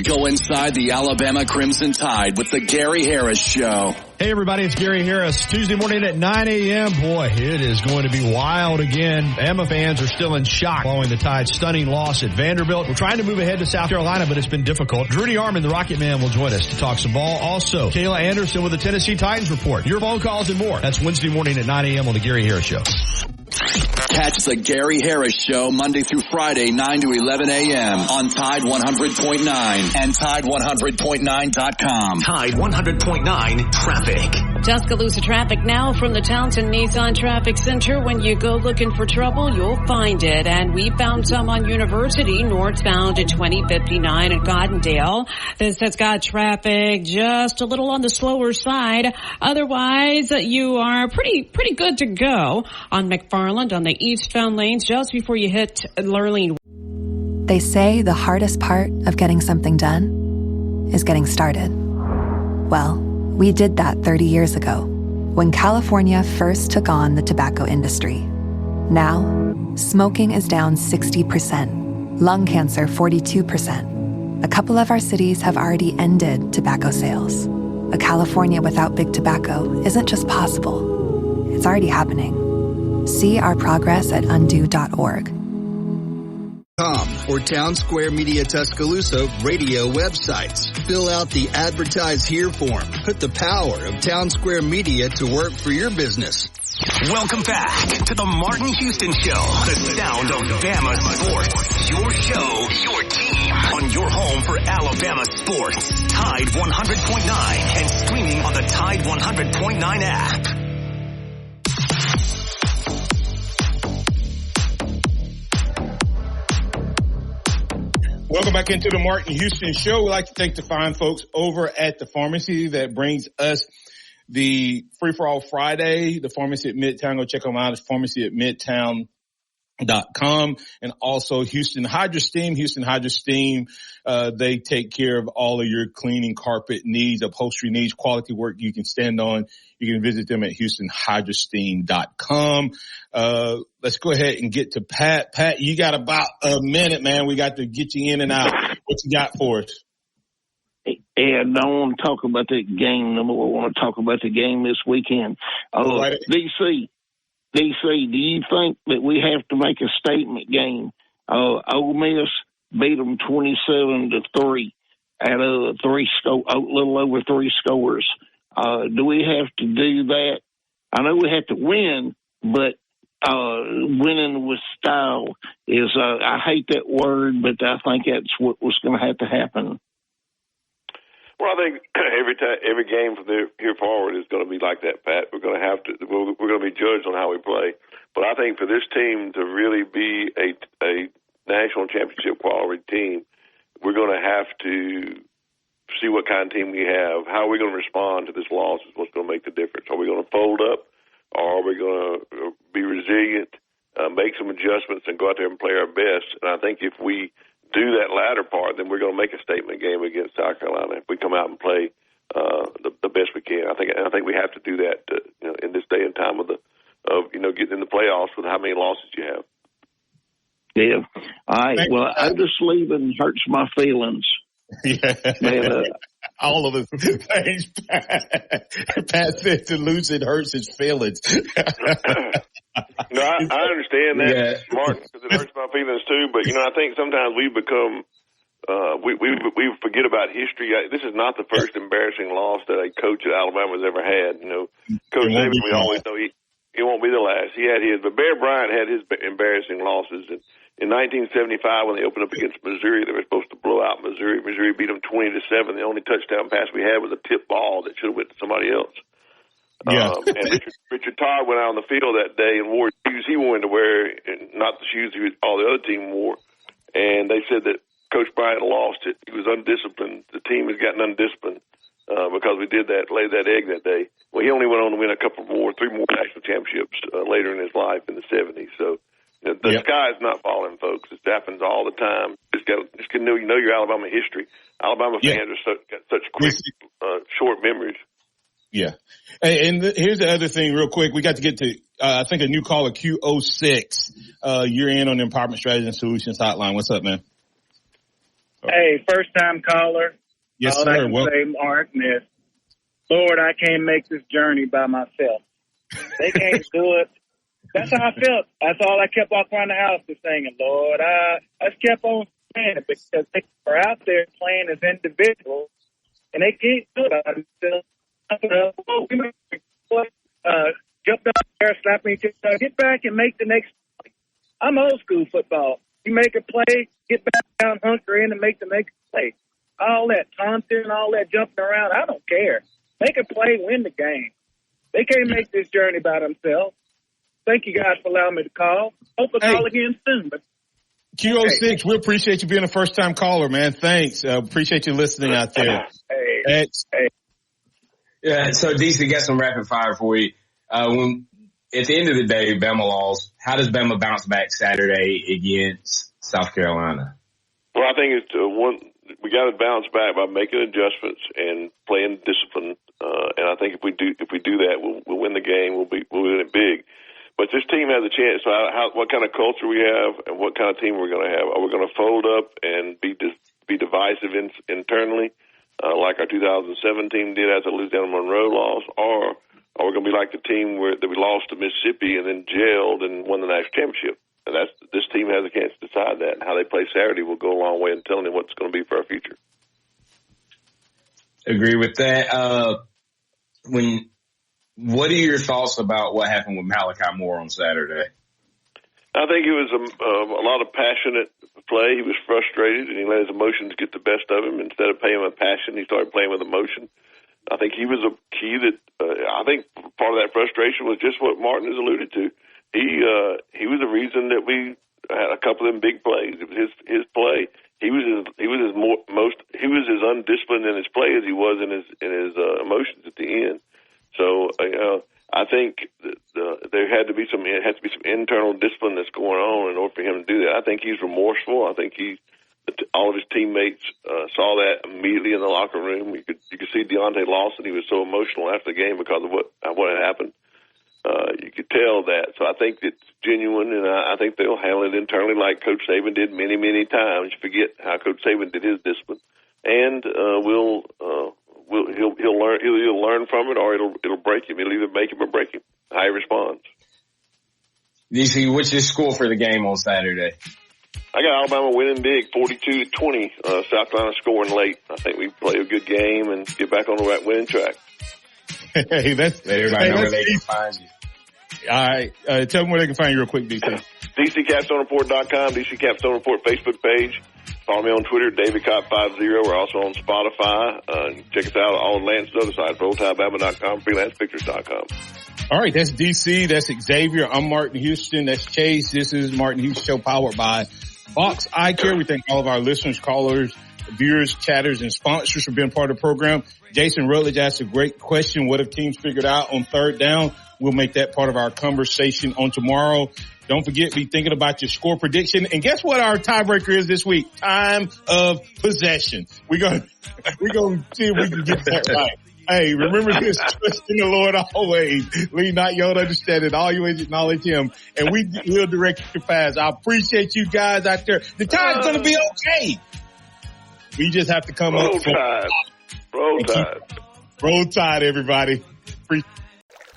Go inside the Alabama Crimson Tide with the Gary Harris Show.
Hey, everybody, it's Gary Harris. Tuesday morning at 9 a.m. Boy, it is going to be wild again. Bama fans are still in shock following the Tide's stunning loss at Vanderbilt. We're trying to move ahead to South Carolina, but it's been difficult. Drudy Armand, the Rocket Man, will join us to talk some ball. Also, Kayla Anderson with the Tennessee Titans Report. Your phone calls and more. That's Wednesday morning at 9 a.m. on the Gary Harris Show.
Catch the Gary Harris Show Monday through Friday, 9 to 11 a.m. on Tide 100.9 and Tide100.9.com.
Tide 100.9 Traffic.
Tuscaloosa traffic now from the Townsend Nissan Traffic Center. When you go looking for trouble, you'll find it. And we found some on University, northbound at 2059 at Goddendale. This has got traffic just a little on the slower side. Otherwise, you are pretty good to go on McFarland on the eastbound lanes just before you hit Lurleen.
They say the hardest part of getting something done is getting started. Well, we did that 30 years ago when California first took on the tobacco industry. Now, smoking is down 60%, lung cancer 42%. A couple of our cities have already ended tobacco sales. A California without big tobacco isn't just possible, it's already happening. See our progress at undo.org.
Or Town Square Media Tuscaloosa radio websites. Fill out the Advertise Here form. Put the power of Town Square Media to work for your business.
Welcome back to the Martin Houston Show, the sound of Bama sports. Your show, your team, on your home for Alabama sports. Tide 100.9 and streaming on the Tide 100.9 app.
Welcome back into the Martin Houston Show. We'd like to thank the fine folks over at the pharmacy that brings us the Free For All Friday, the pharmacy at Midtown. Go check them out. It's pharmacy at midtown.com. And also Houston Hydro Steam. They take care of all of your cleaning, carpet needs, upholstery needs, quality work you can stand on. You can visit them at HoustonHydroSteam.com. Let's go ahead and get to Pat. Pat, you got about a minute, man. We got to get you in and out. What you got for us?
And I don't want to talk about that game no more. I want to talk about the game this weekend. DC, do you think that we have to make a statement game? Ole Miss beat them 27-3 at a little over 3 scores. Do we have to do that? I know we have to win, but winning with style is, I hate that word, but I think that's what was going to have to happen.
Well, I think every game from here forward is going to be like that, Pat. We're going to be judged on how we play. But I think for this team to really be a national championship quality team, we're going to have to see what kind of team we have. How are we going to respond to this loss is what's going to make the difference. Are we going to fold up, or are we going to be resilient, make some adjustments, and go out there and play our best? And I think if we do that latter part, then we're going to make a statement game against South Carolina if we come out and play the best we can. I think we have to do that in this day and time of getting in the playoffs with how many losses you have.
Yeah. All right. Well, just leaving hurts my feelings.
Yeah.
Man,
all of us. Thanks, Pat. Pat said to lose it hurts his feelings.
No, I understand that, Mark, because it hurts my feelings too. But I think sometimes we become we forget about history. This is not the first embarrassing loss that a coach at Alabama has ever had. Coach Saban, we always know he won't be the last. He had his, but Bear Bryant had his embarrassing losses. And in 1975, when they opened up against Missouri, they were supposed to blow out Missouri. Missouri beat them 20-7. The only touchdown pass we had was a tip ball that should have went to somebody else.
Yeah.
And Richard Todd went out on the field that day and wore shoes he wanted to wear, and not the shoes all the other team wore. And they said that Coach Bryant lost it. He was undisciplined. The team has gotten undisciplined because we laid that egg that day. Well, he only went on to win three more national championships later in his life in the 70s. So the sky is not falling, folks. It happens all the time. Just know your Alabama history. Alabama fans got such quick, short memories.
Yeah. And here's the other thing real quick. We got to get to, I think, a new caller, Q06. You're in on the Empowerment Strategy and Solutions Hotline. What's up, man?
Hey, first-time caller.
Yes,
all
sir.
I can say, Mark, is, Lord, I can't make this journey by myself. They can't do it. That's how I felt. That's all I kept walking around the house just singing, Lord. I just kept on saying it because they are out there playing as individuals, and they can't do it by themselves. Jump down there, slap me, get back and make the next play. I'm old school football. You make a play, get back down, hunker in, and make the next play. All that taunting, all that jumping around, I don't care. Make a play, win the game. They can't make this journey by themselves. Thank you guys for allowing me to call. Hope to call again soon. But
Q06, we appreciate you being a first-time caller, man. Thanks. Appreciate you listening out there.
Hey.
Yeah, so DC, got some rapid fire for you. When at the end of the day, Bama lost. How does Bama bounce back Saturday against South Carolina?
Well, I think it's we got to bounce back by making adjustments and playing discipline. And I think if we do that, we'll win the game. We'll win it big. But this team has a chance. So what kind of culture we have and what kind of team we're going to have. Are we going to fold up and be divisive internally? Like our 2007 team did after the Louisiana Monroe loss, or are we going to be like the team that we lost to Mississippi and then jailed and won the national championship? And this team has a chance to decide that. And how they play Saturday will go a long way in telling them what's going to be for our future.
Agree with that. What are your thoughts about what happened with Malachi Moore on Saturday?
I think it was a lot of passionate play. He was frustrated, and he let his emotions get the best of him. Instead of playing with passion, he started playing with emotion. I think he was a key that I think part of that frustration was just what Martin has alluded to. He was the reason that we had a couple of them big plays. It was his play. He was as undisciplined in his play as he was in his emotions at the end. So I think there has to be some internal discipline that's going on in order for him to do that. I think he's remorseful. I think all of his teammates saw that immediately in the locker room. You could see Deontay Lawson. He was so emotional after the game because of what had happened. You could tell that. So I think it's genuine, and I think they'll handle it internally like Coach Saban did many, many times. You forget how Coach Saban did his discipline, and he'll either learn from it or it'll break him. It'll either make him or break him. How he responds.
DC, what's your score for the game on Saturday?
I got Alabama winning big, 42-20. South Carolina scoring late. I think we play a good game and get back on the right winning track.
Hey,
let everybody know where they can find you.
All right. Tell them where they can find you real quick, DC.
DCCapstoneReport.com, DC Capstone Report Facebook page. Follow me on Twitter, DavidCop50. We're also on Spotify. Check us out on Lance's other side, RollTideBama.com, FreelancePictures.com.
All right, that's DC. That's Xavier. I'm Martin Houston. That's Chase. This is Martin Houston Show powered by Box Eye Care. We thank all of our listeners, callers, viewers, chatters, and sponsors for being part of the program. Jason Rutledge asked a great question. What have teams figured out on third down? We'll make that part of our conversation on tomorrow. Don't forget, be thinking about your score prediction. And guess what our tiebreaker is this week? Time of possession. We're going to see if we can get that right. Hey, remember this, trust in the Lord always. Lean not your own understanding. All your ways acknowledge him. And we'll direct your paths. I appreciate you guys out there. The tide's going to be okay. We just have to come
Roll
up.
Tide. Roll Tide.
Roll Tide, everybody.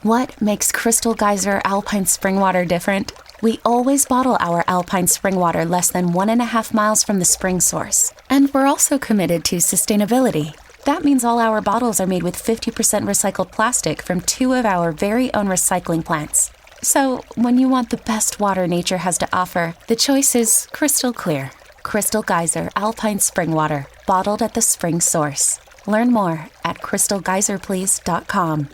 What makes Crystal Geyser Alpine Spring Water different? We always bottle our Alpine Spring Water less than 1.5 miles from the spring source. And we're also committed to sustainability. That means all our bottles are made with 50% recycled plastic from 2 of our very own recycling plants. So, when you want the best water nature has to offer, the choice is crystal clear. Crystal Geyser Alpine Spring Water, bottled at the spring source. Learn more at crystalgeyserplease.com.